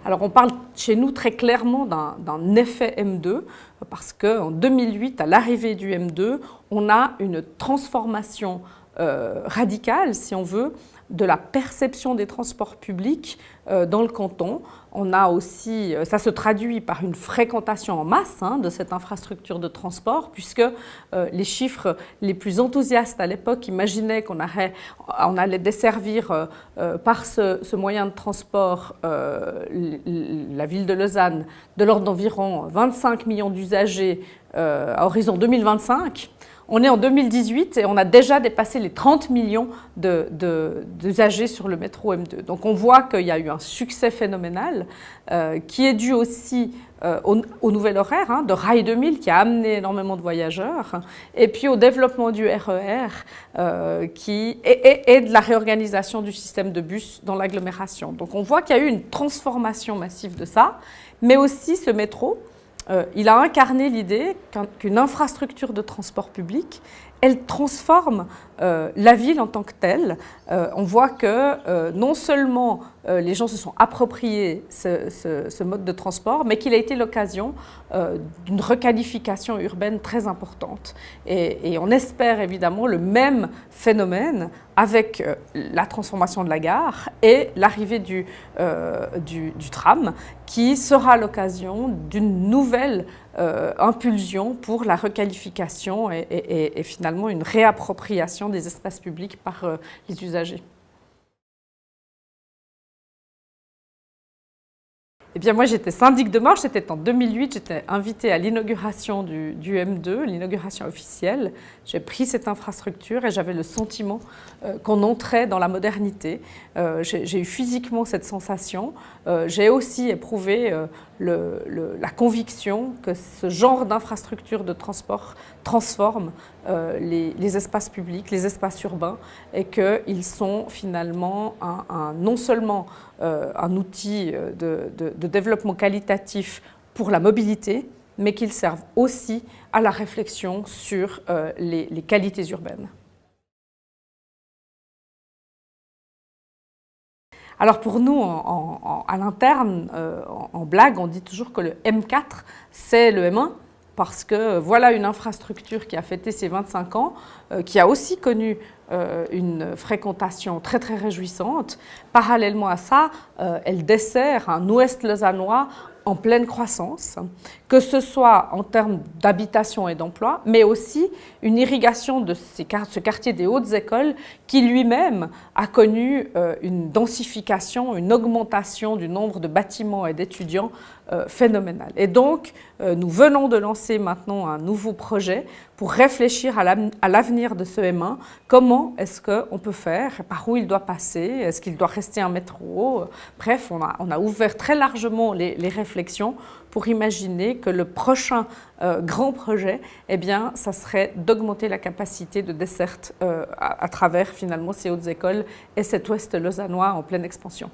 Alors on parle chez nous très clairement d'un effet M2 parce qu'en 2008, à l'arrivée du M2, on a une transformation radicale, si on veut, de la perception des transports publics dans le canton. On a aussi, ça se traduit par une fréquentation en masse de cette infrastructure de transport, puisque les chiffres les plus enthousiastes à l'époque imaginaient qu'on allait desservir par ce moyen de transport la ville de Lausanne de l'ordre d'environ 25 millions d'usagers à horizon 2025. On est en 2018 et on a déjà dépassé les 30 millions d'usagers sur le métro M2. Donc on voit qu'il y a eu un succès phénoménal qui est dû aussi au nouvel horaire de Rail 2000 qui a amené énormément de voyageurs et puis au développement du RER et de la réorganisation du système de bus dans l'agglomération. Donc on voit qu'il y a eu une transformation massive de ça, mais aussi ce métro. Il a incarné l'idée qu'une infrastructure de transport public, elle transforme la ville en tant que telle. On voit que non seulement les gens se sont appropriés ce mode de transport, mais qu'il a été l'occasion d'une requalification urbaine très importante. Et on espère évidemment le même phénomène avec la transformation de la gare et l'arrivée du tram, qui sera l'occasion d'une nouvelle impulsion pour la requalification et finalement une réappropriation des espaces publics par les usagers. Eh bien, moi, j'étais syndic de marche, c'était en 2008, j'étais invitée à l'inauguration du M2, l'inauguration officielle. J'ai pris cette infrastructure et j'avais le sentiment qu'on entrait dans la modernité. J'ai eu physiquement cette sensation. J'ai aussi éprouvé la conviction que ce genre d'infrastructure de transport transforme les espaces publics, les espaces urbains, et qu'ils sont finalement non seulement un outil de développement qualitatif pour la mobilité, mais qu'ils servent aussi à la réflexion sur les qualités urbaines. Alors pour nous, à l'interne, en blague, on dit toujours que le M4, c'est le M1, parce que voilà une infrastructure qui a fêté ses 25 ans, qui a aussi connu une fréquentation très très réjouissante. Parallèlement à ça, elle dessert un ouest lausannois en pleine croissance, que ce soit en termes d'habitation et d'emploi, mais aussi une irrigation de ce quartier des hautes écoles qui lui-même a connu une densification, une augmentation du nombre de bâtiments et d'étudiants phénoménale. Et donc, nous venons de lancer maintenant un nouveau projet pour réfléchir à l'avenir de ce M1. Comment est-ce qu'on peut faire? Par où il doit passer? Est-ce qu'il doit rester un métro? Bref, on a ouvert très largement les réflexions pour imaginer que le prochain grand projet, eh bien, ça serait d'augmenter la capacité de desserte à travers finalement ces hautes écoles et cet ouest lausannois en pleine expansion.